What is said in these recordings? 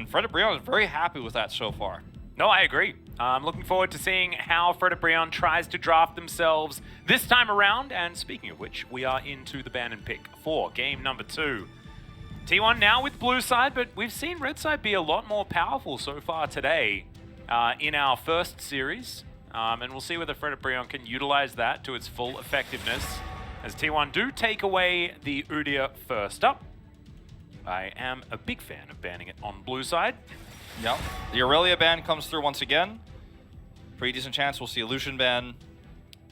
and Fredit Brion is very happy with that so far. No, I agree. I'm looking forward to seeing how Fredit Brion tries to draft themselves this time around. And speaking of which, we are into the ban and pick for game number 2. T1 now with blue side, but we've seen red side be a lot more powerful so far today in our first series. And we'll see whether Fredit Brion can utilize that to its full effectiveness. As T1 do take away the Udyr first up. I am a big fan of banning it on blue side. Yep. The Aurelia ban comes through once again. Pretty decent chance we'll see a Lucian ban.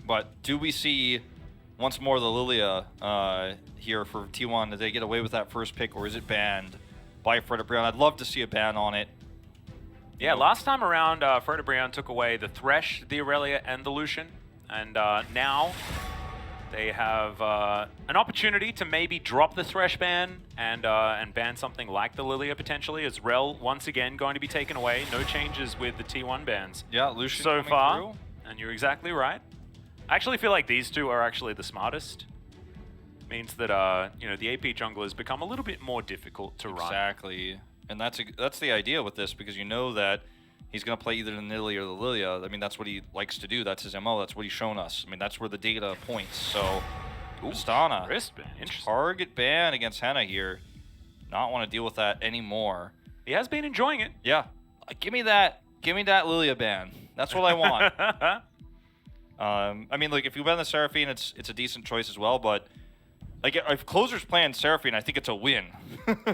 But do we see once more the Lilia here for T1? Did they get away with that first pick, or is it banned by Fredit Brion? I'd love to see a ban on it. Yeah, last time around, Fredit Brion took away the Thresh, the Aurelia, and the Lucian. And now they have an opportunity to maybe drop the Thresh ban and ban something like the Lilia potentially, as Rel once again going to be taken away. No changes with the T1 bans. Yeah, Lucian so coming far, through. And you're exactly right. I actually feel like these two are actually the smartest. Means that you know, the AP junglers become a little bit more difficult to run. Exactly, and that's the idea with this, because you know that he's going to play either the Nidalee or the Lilia. I mean, that's what he likes to do. That's his MO. That's what he's shown us. I mean, that's where the data points. So, Astana, target ban against Henna here. Not want to deal with that anymore. He has been enjoying it. Yeah, give me that Lilia ban. That's what I want. I mean, like, if you ban the Seraphine, it's a decent choice as well, but like, if Closer's playing Seraphine, I think it's a win.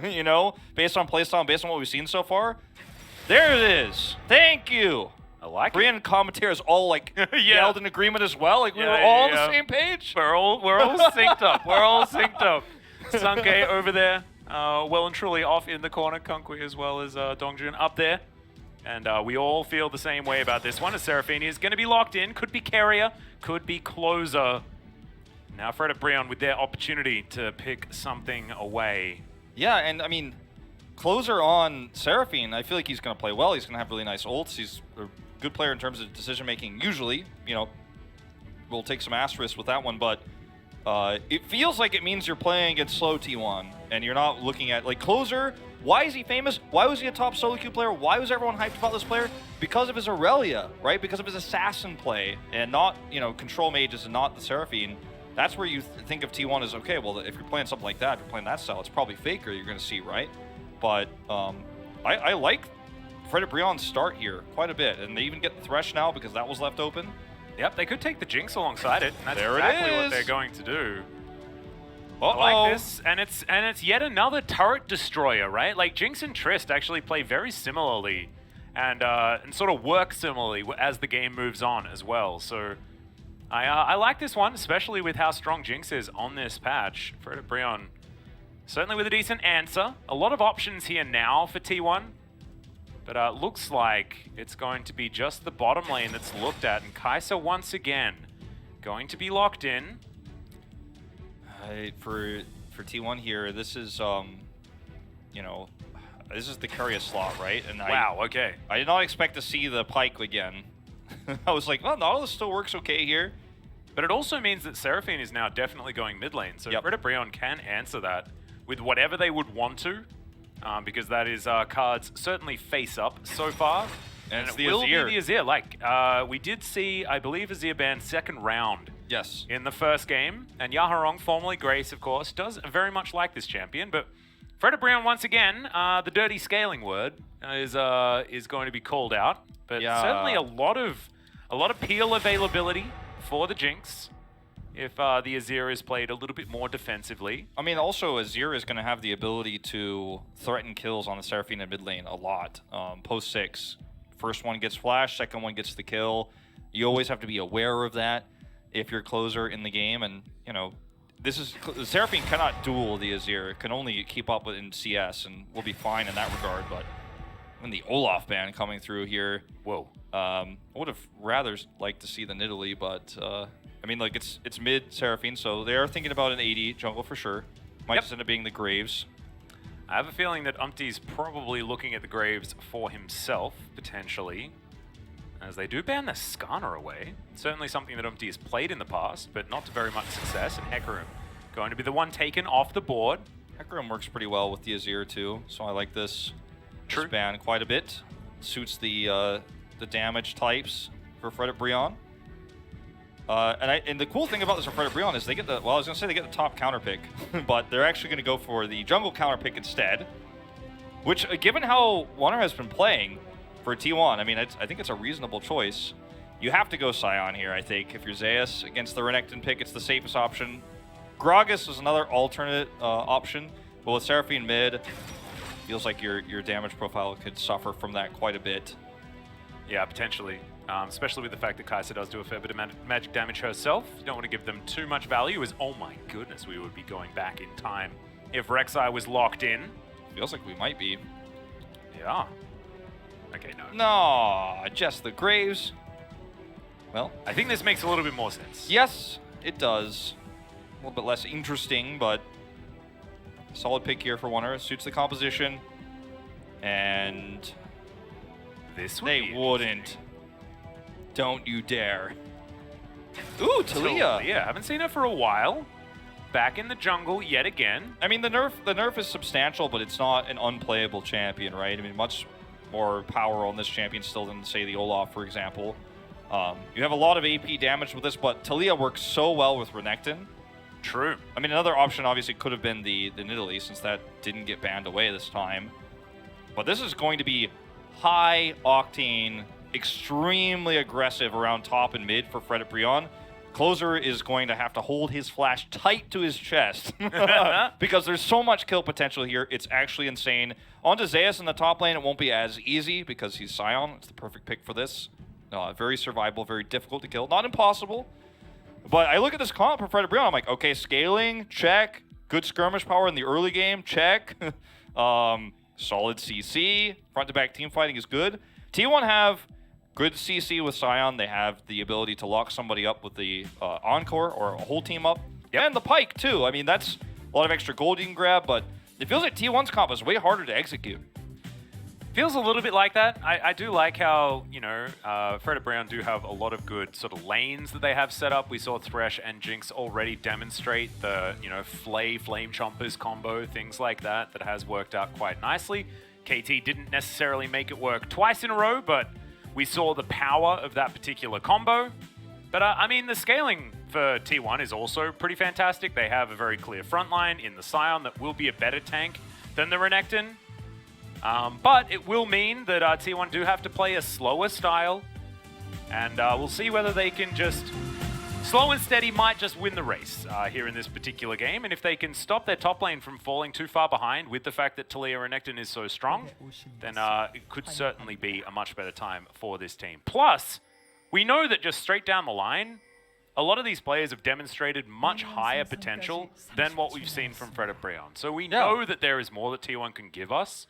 You know, based on playstyle, based on what we've seen so far. There it is. Thank you. I like Brion commentators all like yelled in agreement as well. Like, we were all on the same page. We're all synced up. We're all synced up. Sunke over there, well and truly off in the corner. Kunkui as well as Dongjun up there. And we all feel the same way about this one. As Seraphine is going to be locked in. Could be carrier, could be closer. Now Fredit Brion with their opportunity to pick something away. Yeah, and I mean, closer on Seraphine, I feel like he's going to play well. He's going to have really nice ults. He's a good player in terms of decision-making. Usually, you know, we'll take some asterisks with that one, but it feels like it means you're playing against slow T1, and you're not looking at, like, closer. Why is he famous? Why was he a top solo queue player? Why was everyone hyped about this player? Because of his Aurelia, right? Because of his assassin play, and not, you know, control mages and not the Seraphine. That's where you think of T1 as, okay, well, if you're playing something like that, if you're playing that style, it's probably Faker you're going to see, right? But I like Fredit Brion's start here quite a bit, and they even get the Thresh now because that was left open. Yep, they could take the Jinx alongside it, and that's there exactly what they're going to do. Uh-oh. I like this, and it's yet another turret destroyer, right? Like, Jinx and Trist actually play very similarly, and sort of work similarly as the game moves on as well. So I like this one, especially with how strong Jinx is on this patch. Fredit Brion certainly with a decent answer. A lot of options here now for T1. But looks like it's going to be just the bottom lane that's looked at. And Kai'Sa once again going to be locked in. For T1 here, this is, you know, this is the carrier slot, right? And wow, okay. I did not expect to see the Pyke again. I was like, well, Nautilus still works okay here. But it also means that Seraphine is now definitely going mid lane. So Fredit Brion can answer that with whatever they would want to, because that is cards certainly face up so far. And it's it will be the Azir. Like, we did see, I believe, Azir ban second round. Yes. In the first game. And Yaharong, formerly Grace, of course, does very much like this champion. But Fredit Brion, once again, the dirty scaling word is going to be called out. But certainly a lot of peel availability for the Jinx if the Azir is played a little bit more defensively. I mean, also, Azir is going to have the ability to threaten kills on the Seraphine in mid lane a lot. Post 6. First one gets flash, second one gets the kill. You always have to be aware of that if you're closer in the game. And, you know, the Seraphine cannot duel the Azir. It can only keep up with in CS, and we'll be fine in that regard. But when the Olaf ban coming through here, whoa. I would have rather liked to see the Nidalee, but I mean, like, it's mid Seraphine, so they are thinking about an 80 jungle for sure. Might just end up being the Graves. I have a feeling that Umpty's probably looking at the Graves for himself, potentially, as they do ban the Skarner away. Certainly something that Umpty has played in the past, but not to very much success, and Hecarim going to be the one taken off the board. Hecarim works pretty well with the Azir too, so I like this. This ban quite a bit. Suits the damage types for Fredit Brion. And the cool thing about this for Fredit Brion is they get the, well, I was gonna say they get the top counter pick, but they're actually gonna go for the jungle counter pick instead. Which, given how Wonder has been playing for T1, I mean, I think it's a reasonable choice. You have to go Scion here, I think. If you're Zeus against the Renekton pick, it's the safest option. Gragas is another alternate option, but with Seraphine mid, feels like your damage profile could suffer from that quite a bit. Yeah, potentially. Especially with the fact that Kai'Sa does do a fair bit of magic damage herself. You don't want to give them too much value, as, oh my goodness, we would be going back in time if Rek'Sai was locked in. Feels like we might be. Yeah. Okay, no. No, just the Graves. Well, I think this makes a little bit more sense. Yes, it does. A little bit less interesting, but solid pick here for Wonder. Suits the composition. And this would they wouldn't. Don't you dare. Ooh, Talia. Yeah, haven't seen her for a while. Back in the jungle yet again. I mean, the nerf is substantial, but it's not an unplayable champion, right? I mean, much more power on this champion still than, say, the Olaf, for example. You have a lot of AP damage with this, but Talia works so well with Renekton. True. I mean, another option obviously could have been the Nidalee, since that didn't get banned away this time. But this is going to be high octane, extremely aggressive around top and mid for Fredit Brion. Closer is going to have to hold his flash tight to his chest because there's so much kill potential here. It's actually insane. On to Zeus in the top lane, it won't be as easy because he's Scion. It's the perfect pick for this. Very survivable, very difficult to kill. Not impossible, but I look at this comp for Fredit Brion, I'm like, okay, scaling, check. Good skirmish power in the early game, check. Solid CC. Front-to-back team fighting is good. T1 have good CC with Scion. They have the ability to lock somebody up with the Encore or a whole team up. Yep. And the Pike, too. I mean, that's a lot of extra gold you can grab, but it feels like T1's comp is way harder to execute. Feels a little bit like that. I do like how, you know, Fredit Brion do have a lot of good sort of lanes that they have set up. We saw Thresh and Jinx already demonstrate the, you know, Flame Chompers combo, things like that, that has worked out quite nicely. KT didn't necessarily make it work twice in a row, but we saw the power of that particular combo. But, I mean, the scaling for T1 is also pretty fantastic. They have a very clear front line in the Scion that will be a better tank than the Renekton. But it will mean that T1 do have to play a slower style. And we'll see whether they can just... Slow and steady might just win the race here in this particular game. And if they can stop their top lane from falling too far behind with the fact that Talia Renekton is so strong, then it could certainly be a much better time for this team. Plus, we know that just straight down the line, a lot of these players have demonstrated much higher potential than what we've seen from Fredit Brion. So we know that there is more that T1 can give us.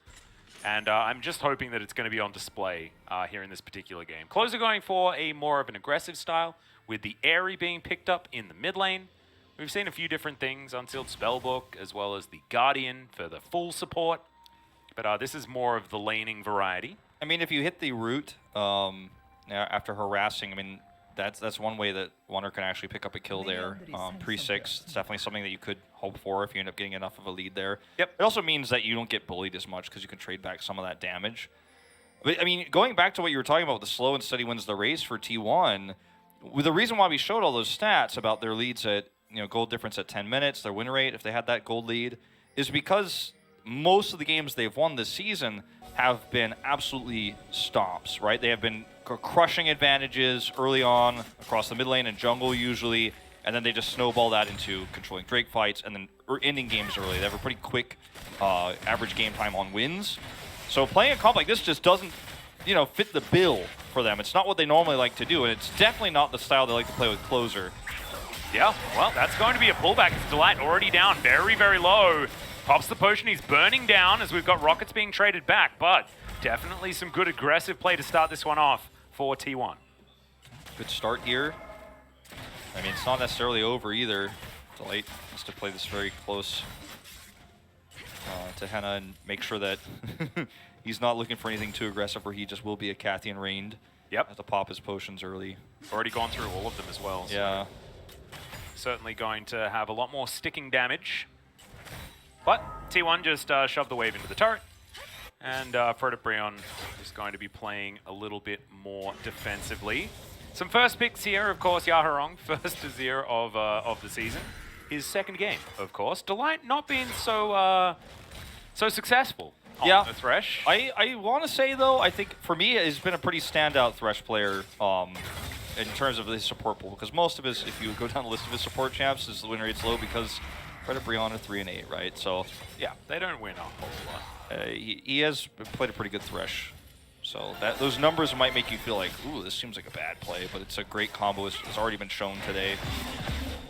And I'm just hoping that it's going to be on display here in this particular game. Closer going for a more of an aggressive style, with the Airy being picked up in the mid lane. We've seen a few different things, Unsealed Spellbook, as well as the Guardian for the full support. But this is more of the laning variety. I mean, if you hit the root after harassing, I mean, that's one way that Wonder can actually pick up a kill there. Pre-6, it's definitely something that you could hope for if you end up getting enough of a lead there. Yep. It also means that you don't get bullied as much because you can trade back some of that damage. But, I mean, going back to what you were talking about with the slow and steady wins the race for T1, the reason why we showed all those stats about their leads at, you know, gold difference at 10 minutes, their win rate if they had that gold lead, is because most of the games they've won this season have been absolutely stomps, right? They have been crushing advantages early on across the mid lane and jungle usually, and then they just snowball that into controlling Drake fights and then ending games early. They have a pretty quick average game time on wins. So playing a comp like this just doesn't, you know, fit the bill for them. It's not what they normally like to do, and it's definitely not the style they like to play with Closer. Yeah, well, that's going to be a pullback. It's Delight already down very, very low. Pops the potion, he's burning down as we've got rockets being traded back, but definitely some good aggressive play to start this one off for T1. Good start here. I mean, it's not necessarily over either. Delight has to play this very close to Henna and make sure that he's not looking for anything too aggressive where he just will be a Cathian reigned. Yep. Have to pop his potions early. Already gone through all of them as well. Yeah. So certainly going to have a lot more sticking damage. But T1 just shoved the wave into the turret. And Fredit Brion is going to be playing a little bit more defensively. Some first picks here, of course, Yaharong, first Azir of the season. His second game, of course. Delight not being so successful on the Thresh. I want to say, though, I think for me, he's been a pretty standout Thresh player in terms of his support pool. Because most of his, if you go down the list of his support champs, his win rate's low because Fredit Brion are 3 and 8, right? So yeah, they don't win a whole lot. He has played a pretty good Thresh. So those numbers might make you feel like, ooh, this seems like a bad play, but it's a great combo. It's already been shown today.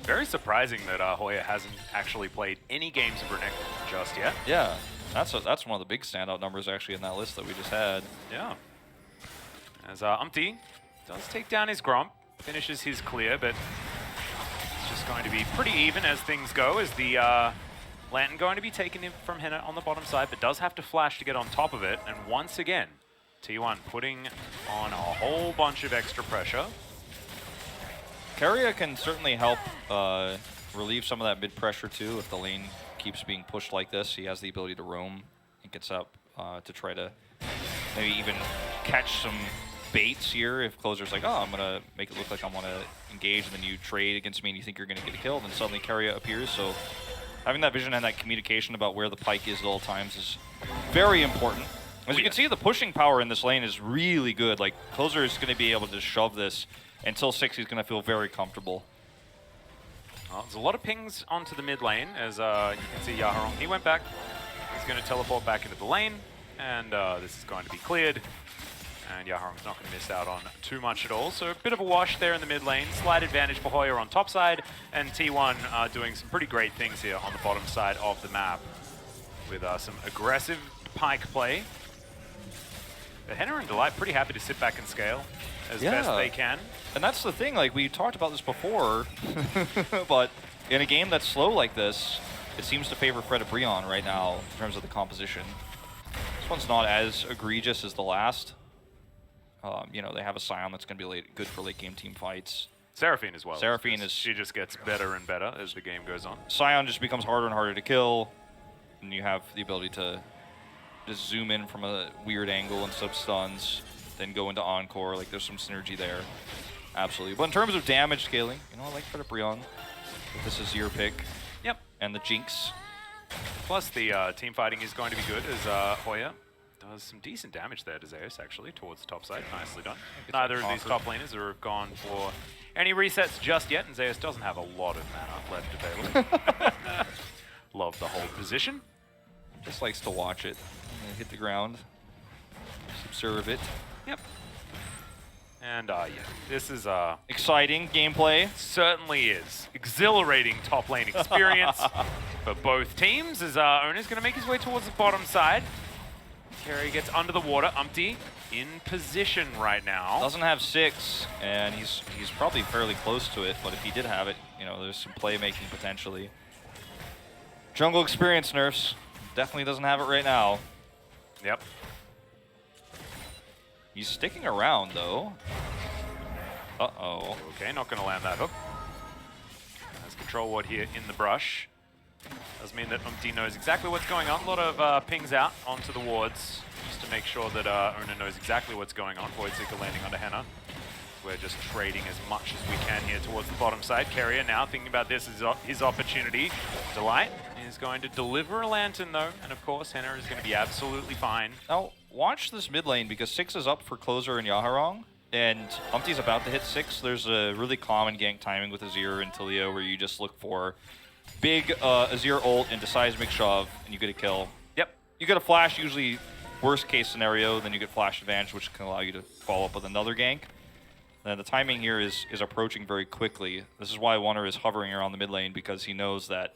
Very surprising that Hoya hasn't actually played any games of Renekton just yet. Yeah, that's one of the big standout numbers actually in that list that we just had. Yeah. As Umpty does take down his Gromp, finishes his clear, but it's just going to be pretty even as things go, as the Lantern going to be taken in from Henna on the bottom side, but does have to flash to get on top of it, and once again, T1 putting on a whole bunch of extra pressure. Keria can certainly help relieve some of that mid pressure too. If the lane keeps being pushed like this, he has the ability to roam and gets up to try to maybe even catch some baits here. If Closer's like, oh, I'm going to make it look like I want to engage, and then you trade against me and you think you're going to get killed, and suddenly Keria appears. So having that vision and that communication about where the pike is at all times is very important. As you can see, the pushing power in this lane is really good. Like, Closer is going to be able to shove this until 6. He's going to feel very comfortable. Well, there's a lot of pings onto the mid lane, as you can see Yaharong. He went back. He's going to teleport back into the lane, and this is going to be cleared. And Yaharong's not going to miss out on too much at all. So a bit of a wash there in the mid lane. Slight advantage for Hoya on top side, and T1 doing some pretty great things here on the bottom side of the map with some aggressive pike play. But Henna and Delight pretty happy to sit back and scale as best they can. And that's the thing, like we talked about this before, but in a game that's slow like this, it seems to favor Fredit Brion right now in terms of the composition. This one's not as egregious as the last. You know, they have a Scion that's going to be good for late game team fights. Seraphine as well. Seraphine is... She just gets better and better as the game goes on. Scion just becomes harder and harder to kill, and you have the ability to just zoom in from a weird angle and sub-stuns, then go into Encore. Like, there's some synergy there. Absolutely. But in terms of damage scaling, you know, I like Fredit Brion. This is your pick. Yep. And the Jinx. Plus, the team fighting is going to be good as Hoya does some decent damage there to Zeus, actually, towards the top side. Nicely done. Neither of these top laners have gone for any resets just yet, and Zeus doesn't have a lot of mana left available. Love the whole position. Just likes to watch it. Hit the ground. Just observe it. Yep. And yeah, this is exciting gameplay. Certainly is. Exhilarating top lane experience for both teams as Owner's going to make his way towards the bottom side. Keria gets under the water. Umpty in position right now. Doesn't have 6, and he's probably fairly close to it, but if he did have it, you know, there's some playmaking potentially. Jungle experience nerfs. Definitely doesn't have it right now. Yep. He's sticking around, though. Uh-oh. Okay, not going to land that hook. Has control ward here in the brush. Does mean that Umpty knows exactly what's going on. A lot of pings out onto the wards, just to make sure that Owner knows exactly what's going on. Voidseeker landing under Henna. We're just trading as much as we can here towards the bottom side. Keria now thinking about this as his opportunity. Delight is going to deliver a Lantern, though, and of course Henna is going to be absolutely fine. Now, watch this mid lane, because 6 is up for Closer and Yaharong, and Umpty's about to hit 6. There's a really common gank timing with Azir and Taliyah where you just look for big Azir ult into seismic shove, and you get a kill. Yep. You get a flash, usually worst case scenario, then you get flash advantage, which can allow you to follow up with another gank. And the timing here is approaching very quickly. This is why Wonder is hovering around the mid lane, because he knows that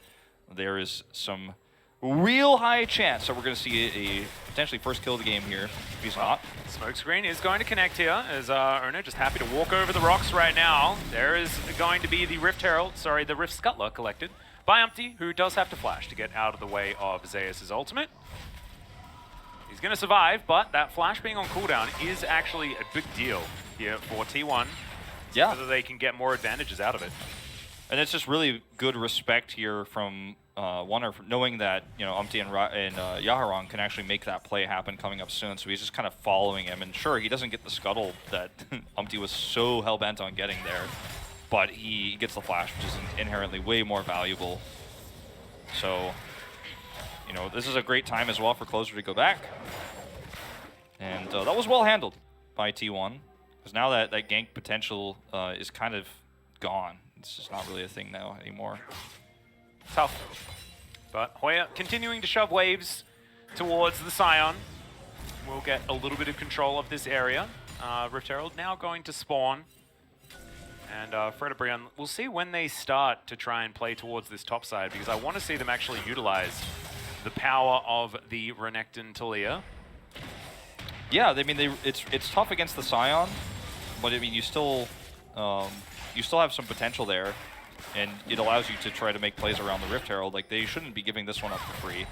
there is some real high chance that we're going to see a potentially first kill of the game here. If he's not. Smokescreen is going to connect here as Owner just happy to walk over the rocks right now. There is going to be the Rift Herald, sorry, the Rift Scuttler collected by Umpty, who does have to flash to get out of the way of Zeus' ultimate. He's going to survive, but that flash being on cooldown is actually a big deal here for T1. Yeah. So that they can get more advantages out of it. And it's just really good respect here from wonder, knowing that Umpty and Yaharong can actually make that play happen coming up soon, so he's just kind of following him. And sure, he doesn't get the scuttle that Umpty was so hell-bent on getting there, but he gets the flash, which is inherently way more valuable. So, this is a great time as well for Closer to go back. And that was well handled by T1, because now that gank potential is kind of gone. It's just not really a thing now anymore. Tough. But Hoya continuing to shove waves towards the Scion. We'll get a little bit of control of this area. Rift Herald now going to spawn. And Fredit Brion, we'll see when they start to try and play towards this top side, because I want to see them actually utilize the power of the Renekton Talia. Yeah, I mean, it's tough against the Scion, but I mean, you still have some potential there. And it allows you to try to make plays around the Rift Herald. Like, they shouldn't be giving this one up for free.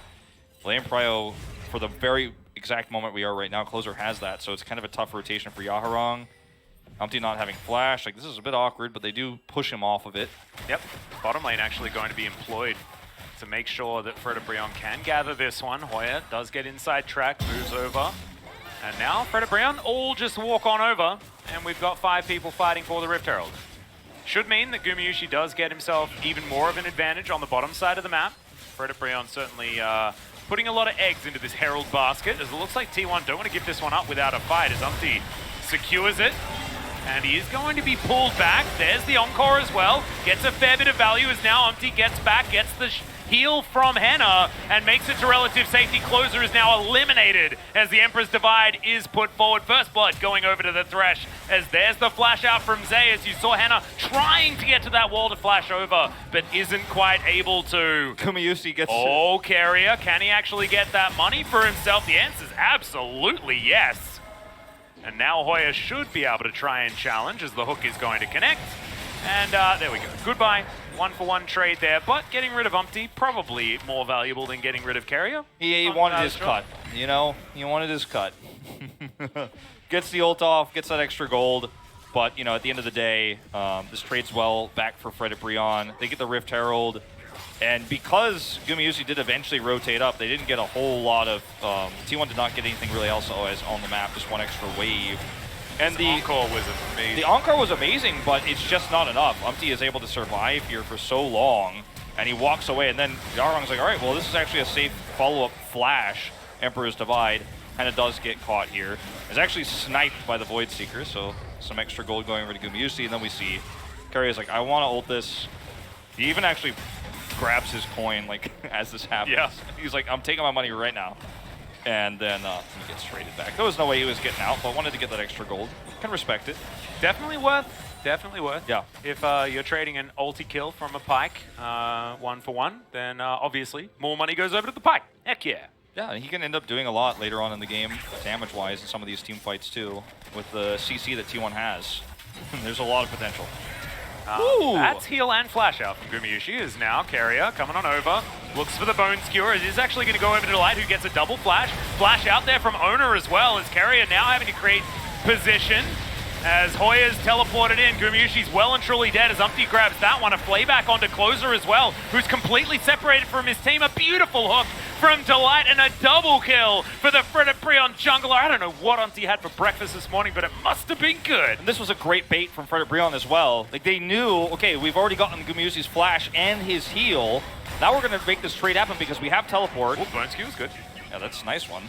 Lane Prio, for the very exact moment we are right now, Closer has that, so it's kind of a tough rotation for Yaharong. Umpty not having flash, like, this is a bit awkward, but they do push him off of it. Yep, bottom lane actually going to be employed to make sure that Fredit Brion can gather this one. Hoya does get inside track, moves over. And now Fredit Brion all just walk on over, and we've got 5 people fighting for the Rift Herald. Should mean that Gumayusi does get himself even more of an advantage on the bottom side of the map. Fredit Brion certainly putting a lot of eggs into this Herald basket, as it looks like T1 don't want to give this one up without a fight, as Umpty secures it. And he is going to be pulled back. There's the Encore as well. Gets a fair bit of value as now Umpty gets back, gets the heal from Henna, and makes it to relative safety. Closer is now eliminated as the Emperor's Divide is put forward. First Blood going over to the Thresh, as there's the flash out from Zay, as you saw Henna trying to get to that wall to flash over, but isn't quite able to. Gumayusi gets it. Carrier, can he actually get that money for himself? The answer is absolutely yes. And now Hoya should be able to try and challenge, as the hook is going to connect. And there we go. Goodbye. 1-for-1 trade there, but getting rid of Umpty, probably more valuable than getting rid of Carrier. He wanted his cut, he wanted his cut. Gets the ult off, gets that extra gold, but at the end of the day, this trades well back for Fredit Brion. They get the Rift Herald, and because Gumayusi did eventually rotate up, they didn't get a whole lot of, T1 did not get anything really else always on the map, just one extra wave. And the Encore was amazing. The Encore was amazing, but it's just not enough. Umpty is able to survive here for so long, and he walks away, and then Yaharong's like, all right, well, this is actually a safe follow-up flash. Emperor's Divide kind of does get caught here. It's actually sniped by the Void Seeker, so some extra gold going over to Gumayusi, and then we see Carrier's like, I want to ult this. He even actually grabs his coin, like, as this happens. Yeah. He's like, I'm taking my money right now. And then he gets traded back. There was no way he was getting out, but wanted to get that extra gold. Can respect it. Definitely worth. Yeah. If you're trading an ulti kill from a Pyke, 1-for-1, then obviously more money goes over to the Pyke. Heck yeah. Yeah, and he can end up doing a lot later on in the game, damage-wise, in some of these team fights too, with the CC that T1 has. There's a lot of potential. That's heal and flash out from Gumayusi, is now Carrier coming on over. Looks for the Bone Skewer. It is actually going to go over to Delight, who gets a double flash. Flash out there from Owner as well, as Carrier now having to create position. As Hoya's teleported in, Gumayushi's well and truly dead as Umpty grabs that one. A playback onto Closer as well, who's completely separated from his team. A beautiful hook from Delight and a double kill for the Fredit Brion jungler. I don't know what Umpty had for breakfast this morning, but it must have been good. And this was a great bait from Fredit Brion as well. Like, they knew, okay, we've already gotten Gumayusi's flash and his heal. Now we're going to make this trade happen because we have teleport. Oh, Bone Skew is good. Yeah, that's a nice one.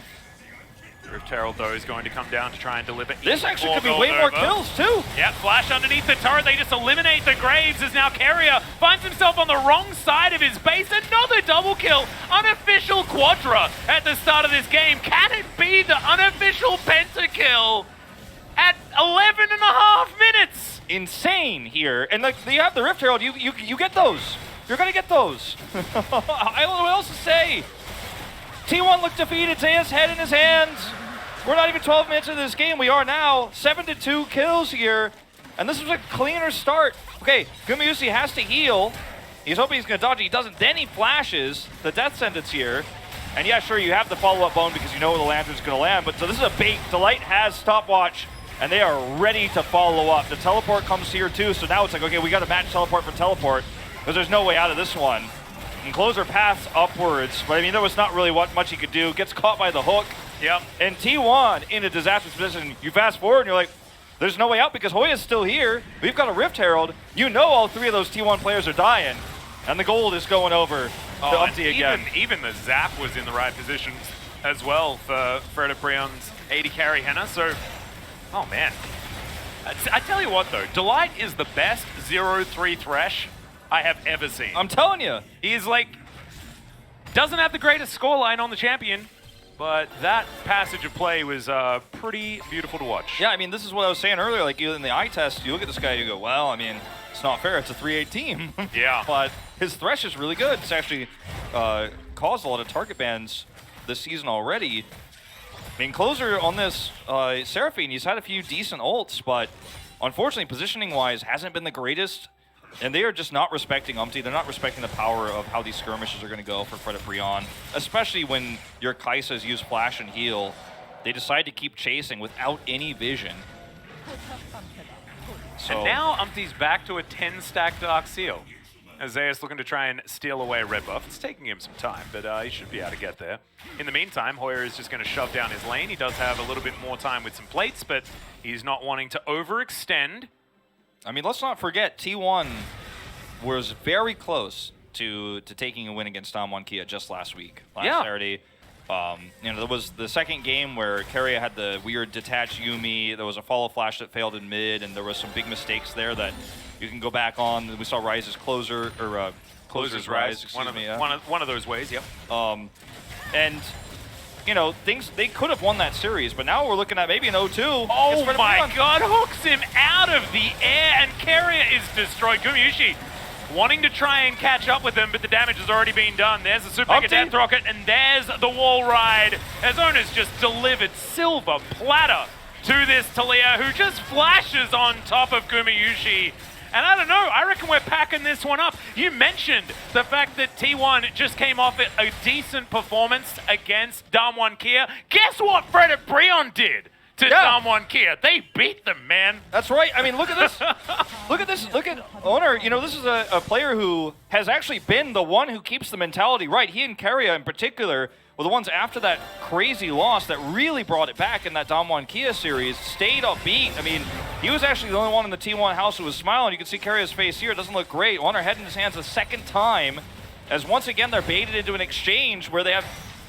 Rift Herald, though, is going to come down to try and deliver. This actually could be way more kills, too. Yeah, flash underneath the turret. They just eliminate the Graves as now Carrier finds himself on the wrong side of his base. Another double kill. Unofficial Quadra at the start of this game. Can it be the unofficial pentakill at 11.5 minutes? Insane here. And like, you have the Rift Herald. You get those. You're going to get those. I don't know what else to say. T1 looked defeated. Zaya's head in his hands. We're not even 12 minutes into this game. We are now 7-2 kills here. And this was a cleaner start. Okay, Gumayusi has to heal. He's hoping he's going to dodge it. He doesn't. Then he flashes the death sentence here. And yeah, sure, you have the follow-up bone because you know where the lantern's going to land. But so this is a bait. Delight has stopwatch, and they are ready to follow up. The teleport comes here too. So now it's like, okay, we got to match teleport for teleport because there's no way out of this one. And Closer paths upwards, but I mean, there was not really much he could do. Gets caught by the hook. Yep. And T1 in a disastrous position. You fast forward and you're like, there's no way out because Hoya's still here. We've got a Rift Herald. You know all 3 of those T1 players are dying. And the gold is going over to Umpty again. Even the Zap was in the right positions as well for Fredit Brion's AD carry Henna. So, oh man. I tell you what though, Delight is the best 0-3 Thresh I have ever seen. I'm telling you. He is like, doesn't have the greatest scoreline on the champion, but that passage of play was pretty beautiful to watch. Yeah, I mean, this is what I was saying earlier. Like, in the eye test, you look at this guy, you go, well, I mean, it's not fair. It's a 3-8 team. Yeah. But his Thresh is really good. It's actually caused a lot of target bans this season already. I mean, Closer on this Seraphine, he's had a few decent ults, but unfortunately, positioning-wise, hasn't been the greatest. And they are just not respecting Umpty. They're not respecting the power of how these skirmishes are going to go for Fredit Brion, especially when your Kaisas use flash and heal. They decide to keep chasing without any vision. So, and now Umpty's back to a 10-stack Dark Seal. Azaius looking to try and steal away a red buff. It's taking him some time, but he should be able to get there. In the meantime, Hoya is just going to shove down his lane. He does have a little bit more time with some plates, but he's not wanting to overextend. I mean, let's not forget, T1 was very close to taking a win against Damwon Kia just last week, last Saturday. You know, there was the second game where Keria had the weird detached Yumi. There was a follow flash that failed in mid, and there was some big mistakes there that you can go back on. We saw Rise's Closer, or Closer's Rise, excuse me. One of those ways, yep. And, you know, they could have won that series, but now we're looking at maybe an 0-2. Oh my god, hooks him out of the air, and Keria is destroyed. Gumayushi wanting to try and catch up with him, but the damage has already been done. There's the Super Mega Death Rocket, and there's the wall ride. As Owners just delivered silver platter to this Talia, who just flashes on top of Gumayushi. And I don't know, I reckon we're packing this one up. You mentioned the fact that T1 just came off a decent performance against Damwon Kia. Guess what Fredit Brion did to Damwon Kia? They beat them, man. That's right. I mean, look at this. Look at this. Look at Owner. You know, this is a player who has actually been the one who keeps the mentality right. He and Keria in particular were the ones after that crazy loss that really brought it back in that Damwon Kia series, stayed upbeat. I mean, he was actually the only one in the T1 house who was smiling. You can see Keria's face here. It doesn't look great. Owner head in his hands a second time, as once again they're baited into an exchange where they have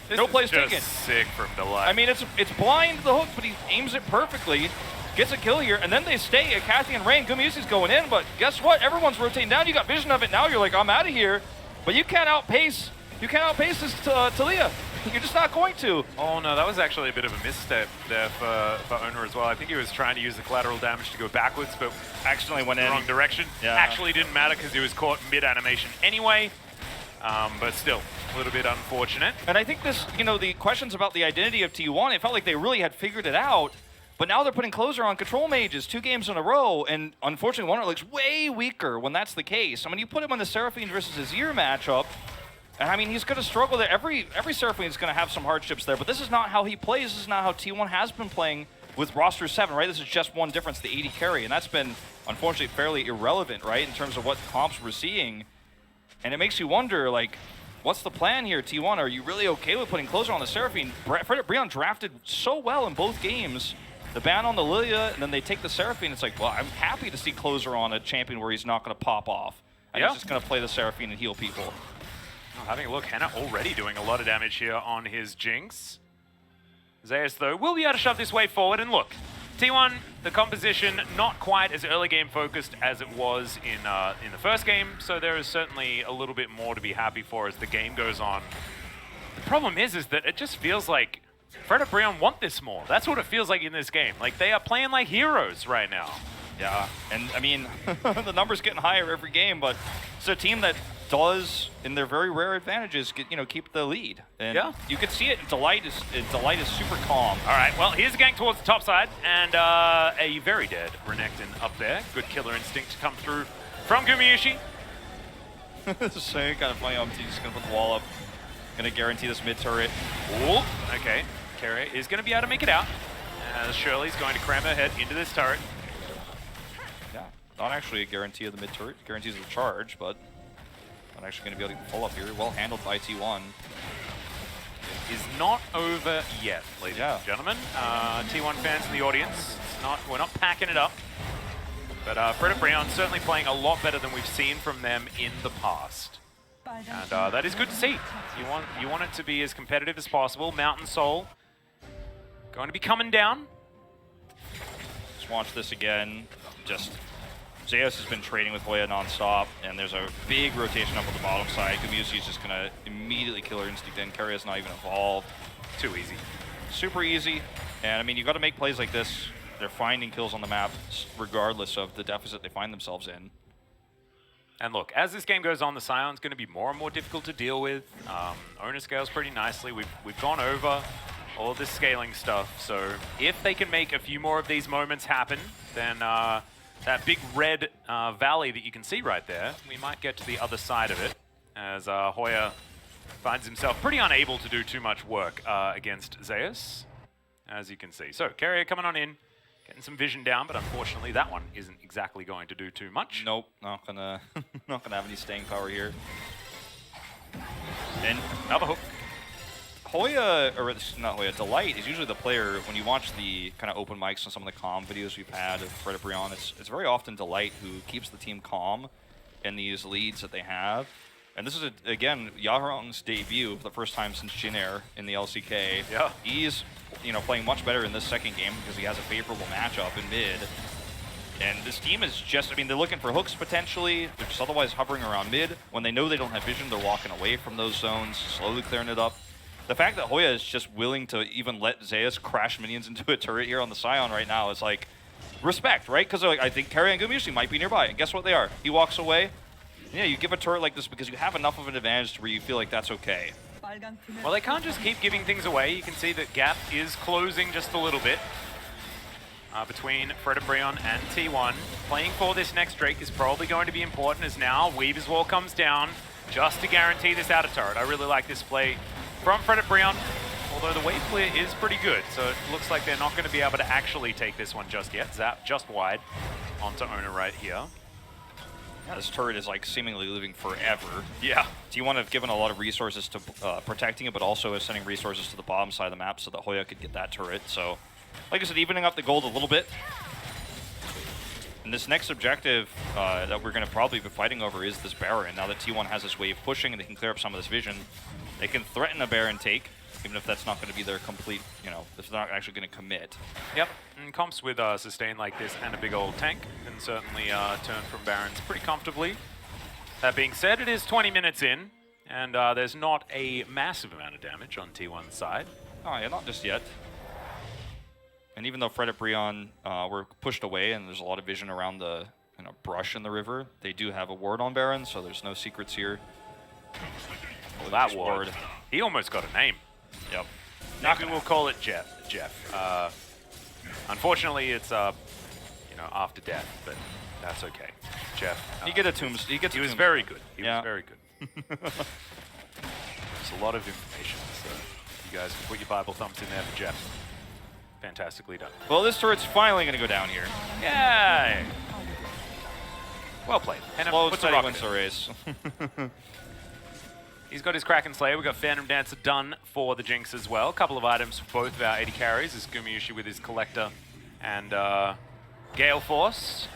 no place taken. Sick from Delight. I mean, it's blind the hook, but he aims it perfectly. Gets a kill here, and then they stay at Kathy and Rain. Gumayusi's going in, but guess what? Everyone's rotating down. You got vision of it now. You're like, I'm out of here. But you can't outpace this Talia. You're just not going to. Oh no, that was actually a bit of a misstep there for Owner as well. I think he was trying to use the collateral damage to go backwards, but accidentally went in the wrong direction. Yeah. Actually didn't matter because he was caught mid-animation anyway. But still, a little bit unfortunate. And I think this, you know, the questions about the identity of T1, it felt like they really had figured it out. But now they're putting Closer on control mages 2 games in a row, and unfortunately, Wonder looks way weaker when that's the case. I mean, you put him on the Seraphine versus Azir matchup, and I mean, he's going to struggle there. Every Seraphine is going to have some hardships there, but this is not how he plays. This is not how T1 has been playing with roster 7, right? This is just one difference, the 80 carry, and that's been, unfortunately, fairly irrelevant, right, in terms of what comps we're seeing. And it makes you wonder, like, what's the plan here, T1? Are you really okay with putting Closer on the Seraphine? Fredit Brion drafted so well in both games. The ban on the Lilia, and then they take the Seraphine. It's like, well, I'm happy to see Closer on a champion where he's not going to pop off. And he's just going to play the Seraphine and heal people. Oh, having a look, Henna already doing a lot of damage here on his Jinx. Zayas, though, will be able to shove this way forward. And look, T1, the composition, not quite as early game focused as it was in the first game, so there is certainly a little bit more to be happy for as the game goes on. The problem is that it just feels like Fredit Brion want this more. That's what it feels like in this game. Like, they are playing like heroes right now. Yeah, and I mean, the number's getting higher every game, but it's a team that does, in their very rare advantages, keep the lead. And you can see it. Delight is super calm. All right, well, here's a gank towards the top side, and a very dead Renekton up there. Good killer instinct to come through from Gumayushi. This is so kind of funny. He's just going to put the wall up. Going to guarantee this mid turret. Ooh, okay. Keria is going to be able to make it out. As Shirley's going to cram her head into this turret. Yeah, not actually a guarantee of the mid turret. Guarantees of charge, but Not actually going to be able to pull up here. Well handled by T1. Is not over yet, ladies and gentlemen. T1 fans in the audience, we're not packing it up. But Fredit Brion certainly playing a lot better than we've seen from them in the past. And that is good to see. You want it to be as competitive as possible. Mountain Soul going to be coming down. Let's watch this again. Zeus has been trading with Hoya nonstop, and there's a big rotation up on the bottom side. Gamusi is just going to immediately kill her instinct, and Carrier's not even involved. Too easy. Super easy. And I mean, you've got to make plays like this. They're finding kills on the map, regardless of the deficit they find themselves in. And look, as this game goes on, the Scion's going to be more and more difficult to deal with. Owner scales pretty nicely. We've gone over all this scaling stuff, so if they can make a few more of these moments happen, then that big red valley that you can see right there, we might get to the other side of it, as Hoya finds himself pretty unable to do too much work against Zeus, as you can see. So, Carrier coming on in, getting some vision down, but unfortunately that one isn't exactly going to do too much. Nope, not gonna have any staying power here. And another hook. Hoya, or not Hoya, Delight is usually the player, when you watch the kind of open mics and some of the calm videos we've had of Fredit Brion, it's very often Delight who keeps the team calm in these leads that they have. And this is, again, Yahrong's debut for the first time since Jin Air in the LCK. Yeah. He's playing much better in this second game because he has a favorable matchup in mid. And this team is just, I mean, they're looking for hooks potentially. They're just otherwise hovering around mid. When they know they don't have vision, they're walking away from those zones, slowly clearing it up. The fact that Hoya is just willing to even let Zeus crash minions into a turret here on the Scion right now is like, respect, right? Because like, I think Carrier and Gamusi might be nearby, and guess what they are? He walks away. Yeah, you give a turret like this because you have enough of an advantage to where you feel like that's okay. Well, they can't just keep giving things away. You can see that gap is closing just a little bit between Fredit Brion and T1. Playing for this next Drake is probably going to be important, as now Weaver's Wall comes down just to guarantee this outer turret. I really like this play from Fredit Brion, although the wave clear is pretty good, so it looks like they're not going to be able to actually take this one just yet. Zap just wide onto Owner right here. Yeah, this turret is like seemingly living forever. Yeah. T1 have given a lot of resources to protecting it, but also is sending resources to the bottom side of the map so that Hoya could get that turret. So, like I said, evening up the gold a little bit. And this next objective that we're going to probably be fighting over is this Baron. Now that T1 has this wave pushing and they can clear up some of this vision, they can threaten a Baron take, even if that's not going to be their complete, if they're not actually going to commit. Yep, and comps with sustain like this and a big old tank can certainly turn from Barons pretty comfortably. That being said, it is 20 minutes in, and there's not a massive amount of damage on T1's side. Oh yeah, not just yet. And even though Fredit Brion were pushed away and there's a lot of vision around the brush in the river, they do have a ward on Baron, so there's no secrets here. Oh, that ward. He almost got a name. Yep. Maybe we'll call it Jeff. Unfortunately, it's after death, but that's okay. Jeff. You get a tombstone. He was very good. He was very good. There's a lot of information, so you guys can put your Bible thumps in there for Jeff. Fantastically done. Well, this turret's finally going to go down here. Yay! Well played. And Slow steady wins the race. He's got his Kraken Slayer. We've got Phantom Dancer done for the Jinx as well. A couple of items for both of our 80 carries. Is Gumayushi with his Collector and Gale Force.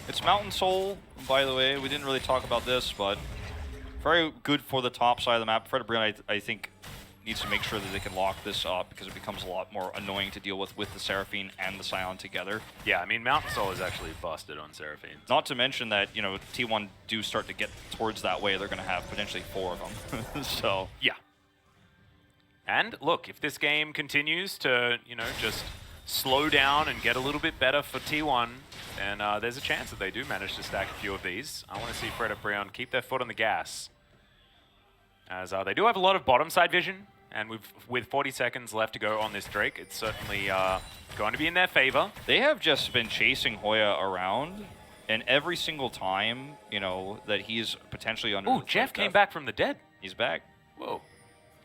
It's Mountain Soul, by the way. We didn't really talk about this, but very good for the top side of the map. Fredit Brion, I think, needs to make sure that they can lock this up because it becomes a lot more annoying to deal with the Seraphine and the Scion together. Yeah, I mean, Mountain Soul is actually busted on Seraphine. Not to mention that, T1 do start to get towards that way. They're going to have potentially 4 of them. So, yeah. And look, if this game continues to, just slow down and get a little bit better for T1, then there's a chance that they do manage to stack a few of these. I want to see Fredit Brion keep their foot on the gas, as they do have a lot of bottom side vision. And with 40 seconds left to go on this Drake, it's certainly going to be in their favor. They have just been chasing Hoya around, and every single time, that he's potentially under. Ooh, Jeff came back from the dead. He's back. Whoa.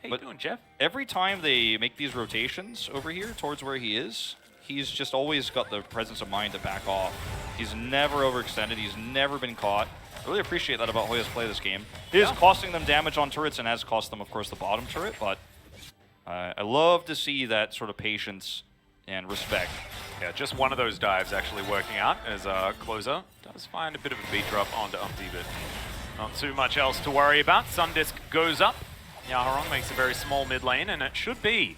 How you doing, Jeff? Every time they make these rotations over here towards where he is, he's just always got the presence of mind to back off He's never overextended. He's never been caught. I really appreciate that about Hoya's play this game. It is costing them damage on turrets and has cost them, of course, the bottom turret, but I love to see that sort of patience and respect. Yeah, just one of those dives actually working out as Closer does find a bit of a beat drop onto Umpty, but not too much else to worry about. Sundisk goes up. Yaharong makes a very small mid lane, and it should be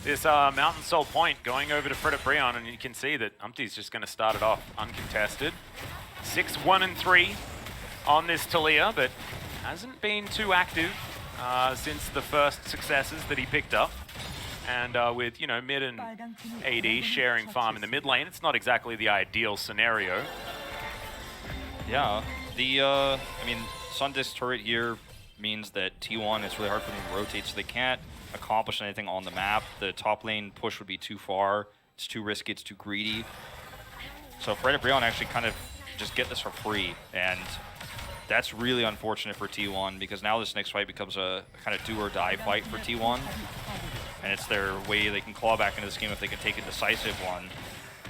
this Mountain Soul point going over to Fredit Brion, and you can see that Umpty's just going to start it off uncontested. 6-1-3 on this Talia, but hasn't been too active since the first successes that he picked up. And with, you know, mid and AD sharing farm in the mid lane, it's not exactly the ideal scenario. Yeah, I mean, Sundisk turret here means that T1, it's really hard for them to rotate, so they can't accomplish anything on the map. The top lane push would be too far. It's too risky, it's too greedy. So Fredit Brion actually kind of just get this for free, and that's really unfortunate for T1 because now this next fight becomes a kind of do or die fight for T1. And it's their way they can claw back into this game if they can take a decisive one.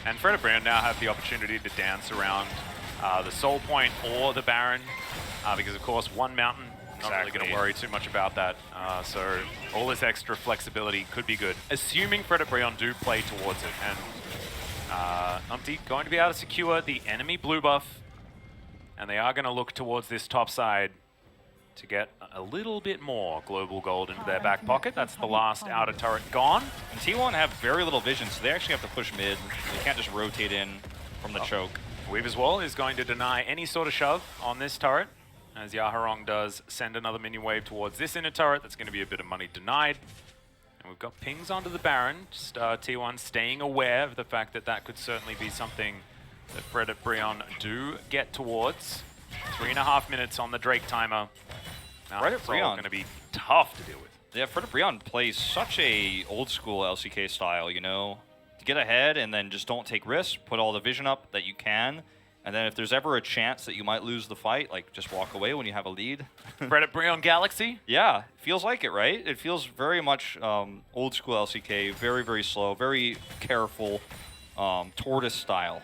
And Fredit Brion now have the opportunity to dance around the Soul Point or the Baron, because of course one Mountain, not really going to worry too much about that. So all this extra flexibility could be good, assuming Fredit Brion do play towards it. And Umpty going to be able to secure the enemy blue buff, and they are going to look towards this top side to get a little bit more global gold into their back pocket. That's the last outer turret gone. And T1 have very little vision, so they actually have to push mid. They can't just rotate in from the choke. Weaver's Wall is going to deny any sort of shove on this turret, as Yaharong does send another minion wave towards this inner turret. That's going to be a bit of money denied. And we've got pings onto the Baron. Just T1 staying aware of the fact that that could certainly be something that Fredit Brion do get towards. 3.5 minutes on the Drake timer. Fredit Brion going to be tough to deal with. Yeah, Fredit Brion plays such a old school LCK style, you know, to get ahead and then just don't take risks, put all the vision up that you can, and then if there's ever a chance that you might lose the fight, like just walk away when you have a lead. Fredit Brion Galaxy? Yeah, feels like it, right? It feels very much old school LCK, very, very slow, very careful, tortoise style.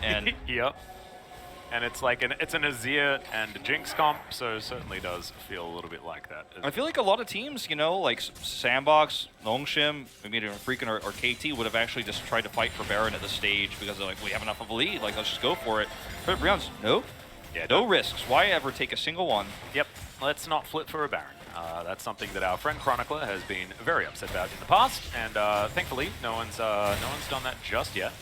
And yep. And it's like it's an Azir and a Jinx comp, so it certainly does feel a little bit like that. I feel like a lot of teams, you know, like Sandbox, Longshim, maybe even Freakin' or KT would have actually just tried to fight for Baron at the stage because they're like, we have enough of a lead, like let's just go for it. Fredit Brion's, nope. Yeah, no risks. Why ever take a single one? Yep, let's not flip for a Baron. That's something that our friend Chronicler has been very upset about in the past, and thankfully no one's done that just yet.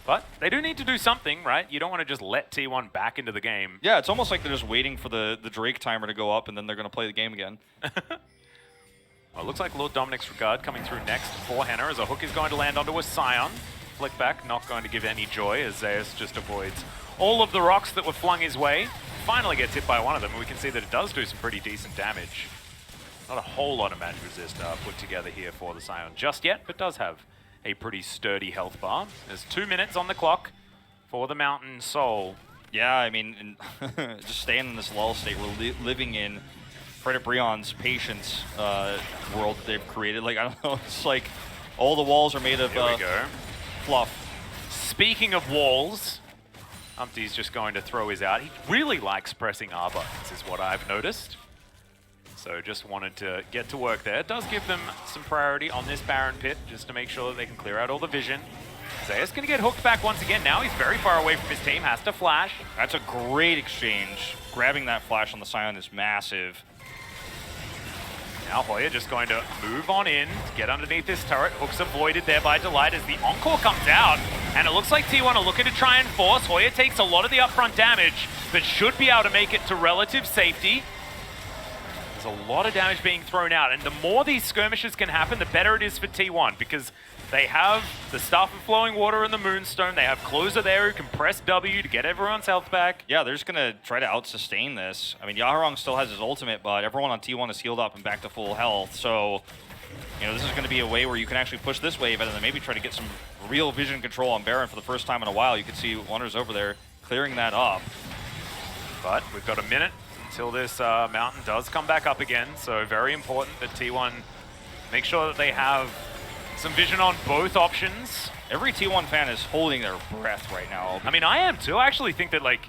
But they do need to do something, right? You don't want to just let T1 back into the game. Yeah, it's almost like they're just waiting for the Drake timer to go up, and then they're going to play the game again. Well, it looks like Lord Dominic's Regard coming through next for Henner, as a hook is going to land onto a Scion. Flick back, not going to give any joy, as Zeus just avoids all of the rocks that were flung his way. Finally gets hit by one of them, and we can see that it does do some pretty decent damage. Not a whole lot of magic resist put together here for the Scion just yet, but does have a pretty sturdy health bar. There's 2 minutes on the clock for the Mountain Soul. Yeah, I mean, just staying in this lull state, we're living in Fredit Brion's patience world that they've created. Like, I don't know, it's like all the walls are made of fluff. Speaking of walls, Umpty's just going to throw his out. He really likes pressing R buttons, is what I've noticed. So just wanted to get to work there. It does give them some priority on this Baron pit, just to make sure that they can clear out all the vision. Zeus going to get hooked back once again. Now he's very far away from his team, has to flash. That's a great exchange. Grabbing that flash on the Scion is massive. Now Hoya just going to move on in, get underneath this turret. Hook's avoided there by Delight as the Encore comes out. And it looks like T1 are looking to try and force. Hoya takes a lot of the upfront damage, but should be able to make it to relative safety. There's a lot of damage being thrown out, and the more these skirmishes can happen, the better it is for T1, because they have the Staff of Flowing Water and the Moonstone. They have Closer there who can press W to get everyone's health back. Yeah, they're just going to try to out-sustain this. I mean, Yaharong still has his ultimate, but everyone on T1 is healed up and back to full health. So, you know, this is going to be a way where you can actually push this wave and then maybe try to get some real vision control on Baron for the first time in a while. You can see Wonders over there clearing that up. But we've got a minute until this mountain does come back up again. So very important that T1 make sure that they have some vision on both options. Every T1 fan is holding their breath right now. I mean, I am too. I actually think that, like,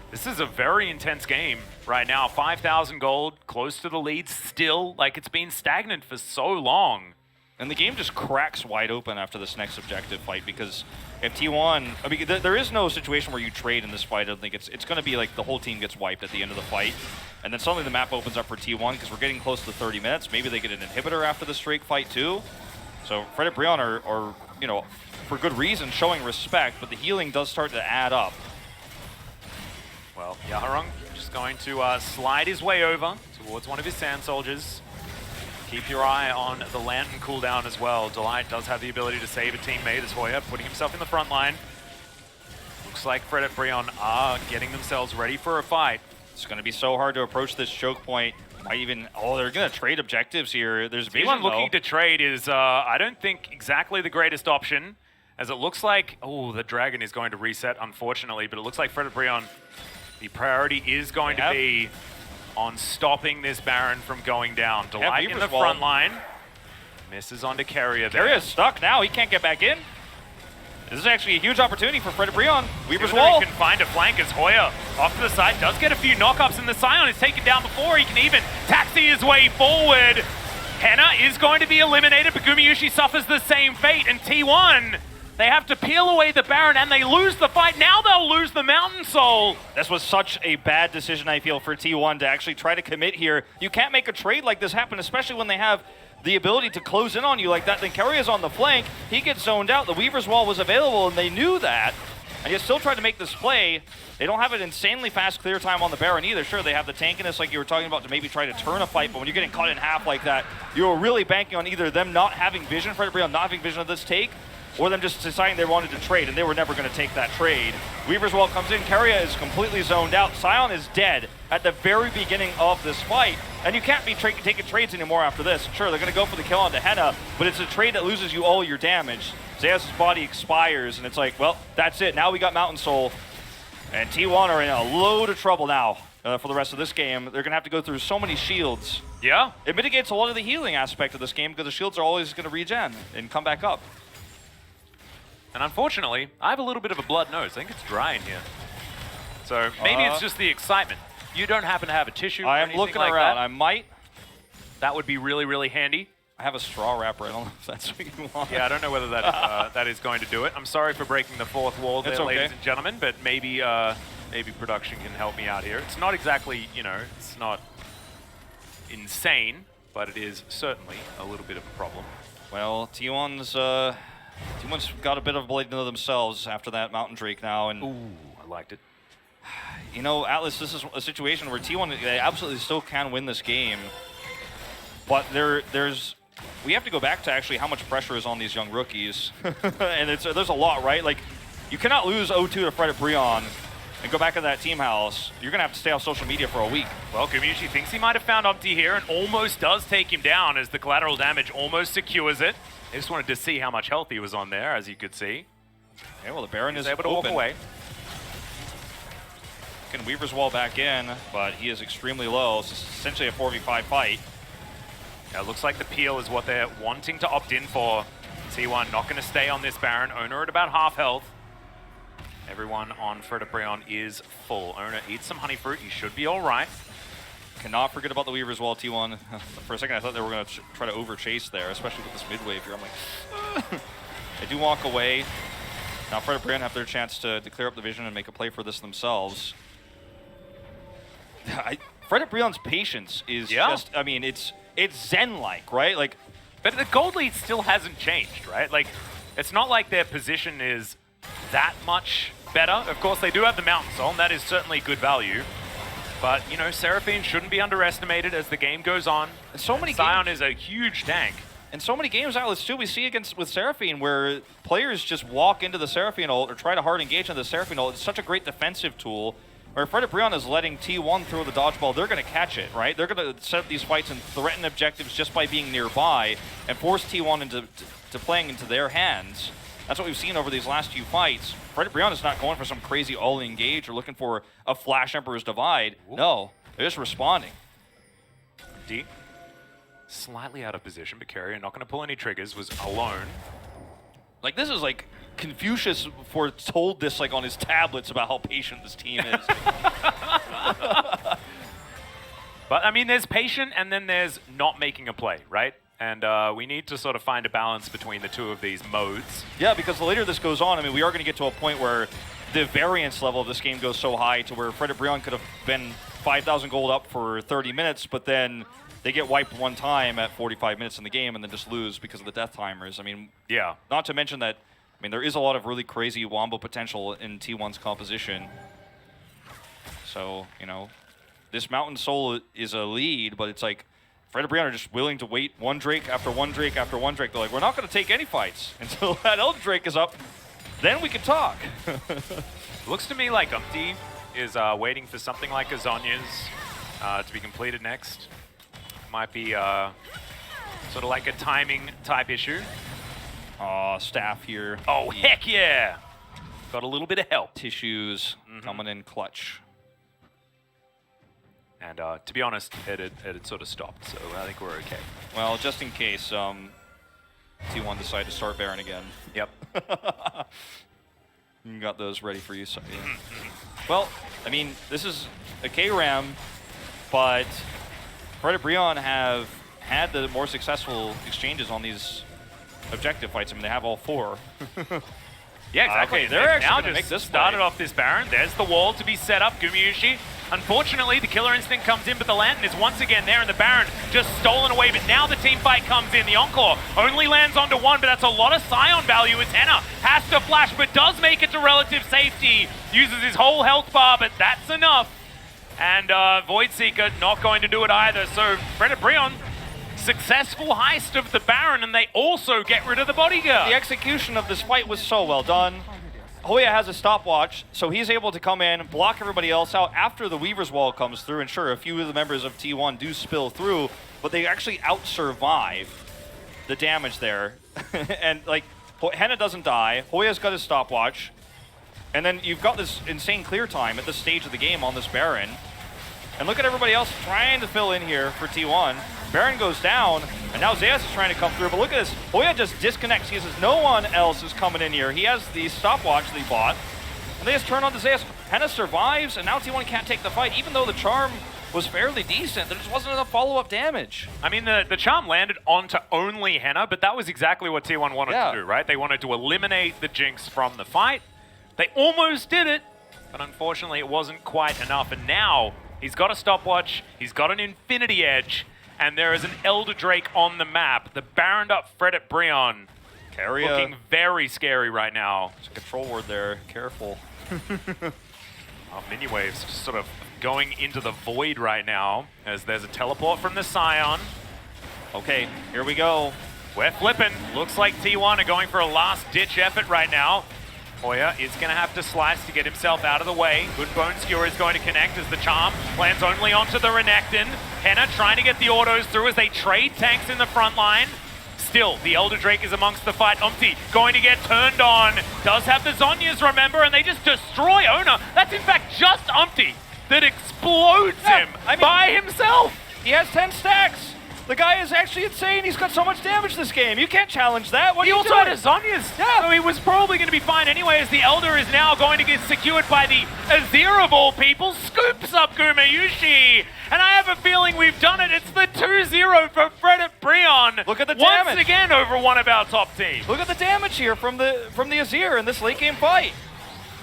this is a very intense game right now. 5,000 gold, close to the lead still. Like, it's been stagnant for so long. And the game just cracks wide open after this next objective fight, because if T1, I mean, there is no situation where you trade in this fight. I don't think it's going to be like the whole team gets wiped at the end of the fight, and then suddenly the map opens up for T1 because we're getting close to 30 minutes. Maybe they get an inhibitor after this Drake fight too. So Fredit Brion are, you know, for good reason, showing respect, but the healing does start to add up. Well, Yaharong just going to slide his way over towards one of his Sand Soldiers. Keep your eye on the Lantern cooldown as well. Delight does have the ability to save a teammate as Hoya putting himself in the front line. Looks like Fredit Brion are getting themselves ready for a fight. It's going to be so hard to approach this choke point. Might even, oh, they're going to trade objectives here. There's vision, Anyone looking though. to trade is, I don't think, exactly the greatest option, as it looks like, oh, the Dragon is going to reset, unfortunately, but it looks like Fredit Brion, the priority is going to be on stopping this Baron from going down. Delight in the front line. Misses onto Carrier there. Carrier's stuck now. He can't get back in. This is actually a huge opportunity for Fredit Brion. Weaver's Whether wall. he can find a flank as Hoya off to the side does get a few knockups, and the Scion is taken down before he can even taxi his way forward. Henna is going to be eliminated, but Gumayushi suffers the same fate, and T1, they have to peel away the Baron and they lose the fight. Now they'll lose the Mountain Soul. This was such a bad decision, I feel, for T1 to actually try to commit here. You can't make a trade like this happen, especially when they have the ability to close in on you like that. Then Carrier's on the flank. He gets zoned out. The Weaver's Wall was available, and they knew that. And you still tried to make this play. They don't have an insanely fast clear time on the Baron either. Sure, they have the tankiness like you were talking about to maybe try to turn a fight, but when you're getting cut in half like that, you're really banking on either them not having vision, Fredit Brion not having vision of this take, or them just deciding they wanted to trade, and they were never going to take that trade. Weaver's Wall comes in. Carrier is completely zoned out. Scion is dead at the very beginning of this fight, and you can't be taking trades anymore after this. Sure, they're going to go for the kill onto Henna, but it's a trade that loses you all your damage. Zeus' body expires, and it's like, well, that's it. Now we got Mountain Soul, and T1 are in a load of trouble now for the rest of this game. They're going to have to go through so many shields. Yeah. It mitigates a lot of the healing aspect of this game because the shields are always going to regen and come back up. And unfortunately, I have a little bit of a blood nose. I think it's dry in here. So maybe it's just the excitement. You don't happen to have a tissue or I am anything looking like around. that? I might. That would be really, really handy. I have a straw wrapper. I don't know if that's what you want. Yeah, I don't know whether that is, that is going to do it. I'm sorry for breaking the fourth wall there, It's okay. ladies and gentlemen, but maybe maybe production can help me out here. It's not exactly, you know, it's not insane, but it is certainly a little bit of a problem. Well, T1's got a bit of a blade into themselves after that Mountain Drake now, and Ooh, I liked it. you know, Atlas, this is a situation where T1 they absolutely still can win this game, but we have to go back to actually how much pressure is on these young rookies, and there's a lot, right? Like, you cannot lose 0-2 to Fredit Brion and go back to that team house. You're gonna have to stay off social media for a week. Well, Gumayushi thinks he might have found Opti here and almost does take him down as the collateral damage almost secures it. I just wanted to see how much health he was on there, as you could see. Okay, well, the Baron is able to open. walk away. Can Weaver's Wall back in, but he is extremely low. It's essentially a 4v5 fight. Yeah, it looks like the peel is what they're wanting to opt in for. T1 not going to stay on this Baron. Owner at about half health. Everyone on Fredit Brion is full. Owner eats some honey fruit. He should be all right. Cannot forget about the Weaver's Wall, T1. For a second, I thought they were going to try to over-chase there, especially with this mid-wave here. I'm like, they do walk away. Now Fredit Brion have their chance to clear up the vision and make a play for this themselves. Fredit Brion's patience is just, I mean, it's Zen-like, right? Like, but the gold lead still hasn't changed, right? Like, it's not like their position is that much better. Of course, they do have the Mountain Soul, and that is certainly good value. But, you know, Seraphine shouldn't be underestimated as the game goes on. So many Scion is a huge tank. In so many games, Atlas, too, we see with Seraphine where players just walk into the Seraphine ult or try to hard engage into the Seraphine ult. It's such a great defensive tool. Where Fredit Brion is letting T1 throw the dodgeball, they're going to catch it, right? They're going to set up these fights and threaten objectives just by being nearby and force T1 into playing into their hands. That's what we've seen over these last few fights. Fredit Brion is not going for some crazy all-engage or looking for a Flash Emperor's Divide. Ooh. No, they're just responding. D, slightly out of position, but Carrier not going to pull any triggers, was alone. Like, this is like Confucius foretold this like on his tablets about how patient this team is. But I mean, there's patient and then there's not making a play, right? And we need to sort of find a balance between the two of these modes. Yeah, because the later this goes on, I mean, we are going to get to a point where the variance level of this game goes so high to where Fredit Brion could have been 5,000 gold up for 30 minutes, but then they get wiped one time at 45 minutes in the game and then just lose because of the death timers. I mean, yeah. Not to mention that, I mean, there is a lot of really crazy wombo potential in T1's composition. So, you know, this Mountain Soul is a lead, but it's like Fredit Brion are just willing to wait one Drake after one Drake after one Drake. They're like, we're not going to take any fights until that Elder Drake is up. Then we can talk. Looks to me like Umpty is waiting for something like a Zhonya's to be completed next. Might be sort of like a timing type issue. Staff here. Oh, heck yeah! Got a little bit of help. Tissues coming in clutch. And to be honest, it had sort of stopped, so I think we're okay. Well, just in case T1 decide to start Baron again. Yep. You got those ready for you. So, yeah. Well, I mean, this is a K-Ram, but Fredit Brion have had the more successful exchanges on these objective fights. I mean, they have all 4. Yeah, exactly. Okay, they're actually now gonna just make this started play. off this Baron. There's the wall to be set up. Gumayushi. Unfortunately, the Killer Instinct comes in, but the Lantern is once again there, and the Baron just stolen away. But now the team fight comes in. The Encore only lands onto 1, but that's a lot of Scion value as Henna has to flash, but does make it to relative safety. Uses his whole health bar, but that's enough. And Void Seeker not going to do it either. So Fredit Brion, successful heist of the Baron, and they also get rid of the bodyguard. The execution of this fight was so well done. Hoya has a stopwatch, so he's able to come in, block everybody else out after the Weaver's Wall comes through, and sure, a few of the members of T1 do spill through, but they actually out-survive the damage there. And, like, Henna doesn't die, Hoya's got his stopwatch, and then you've got this insane clear time at this stage of the game on this Baron. And look at everybody else trying to fill in here for T1. Baron goes down, and now Zeus is trying to come through, but look at this. Hoya just disconnects. He says no one else is coming in here. He has the stopwatch that he bought, and they just turn on to Zeus. Henna survives, and now T1 can't take the fight. Even though the charm was fairly decent, there just wasn't enough follow-up damage. I mean, the charm landed onto only Henna, but that was exactly what T1 wanted to do, right? They wanted to eliminate the Jinx from the fight. They almost did it, but unfortunately it wasn't quite enough, and now he's got a stopwatch, he's got an Infinity Edge, and there is an Elder Drake on the map. The Baroned up Fredit Brion. Looking very scary right now. There's a control word there. Careful. Mini Waves just sort of going into the void right now as there's a teleport from the Scion. Okay, here we go. We're flipping. Looks like T1 are going for a last-ditch effort right now. Hoya is going to have to slice to get himself out of the way. Good Bone Skewer is going to connect as the charm lands only onto the Renekton. Henna trying to get the autos through as they trade tanks in the front line. Still, the Elder Drake is amongst the fight. Umpty going to get turned on. Does have the Zhonya's, remember, and they just destroy Ona. That's in fact just Umpty that explodes him by himself. He has 10 stacks. The guy is actually insane. He's got so much damage this game. You can't challenge that. What he are you also doing? had a Zhonya's, so he was probably going to be fine anyway, as the Elder is now going to get secured by the Azir of all people. Scoops up Gumayushi. And I have a feeling we've done it. It's the 2-0 for Fredit Brion. Look at the damage. Once again over one of our top teams. Look at the damage here from the Azir in this late game fight.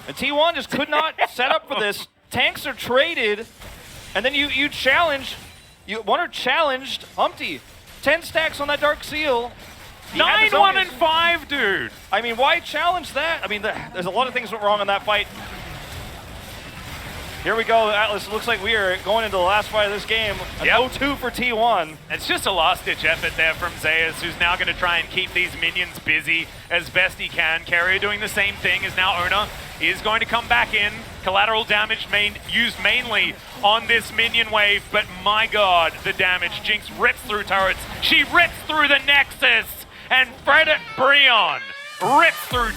And T1 just could not set up for this. Tanks are traded, and then you challenge. One challenged Humpty. 10 stacks on that Dark Seal. 9-1 and 5, dude. I mean, why challenge that? I mean, there's a lot of things went wrong in that fight. Here we go, Atlas. Looks like we are going into the last fight of this game. A 0-2 for T1. It's just a last-ditch effort there from Zeus, who's now going to try and keep these minions busy as best he can. Carrier doing the same thing as now Ona is going to come back in. Collateral damage used mainly on this minion wave, but my god, the damage. Jinx rips through turrets. She rips through the Nexus, and Fredit Brion rips through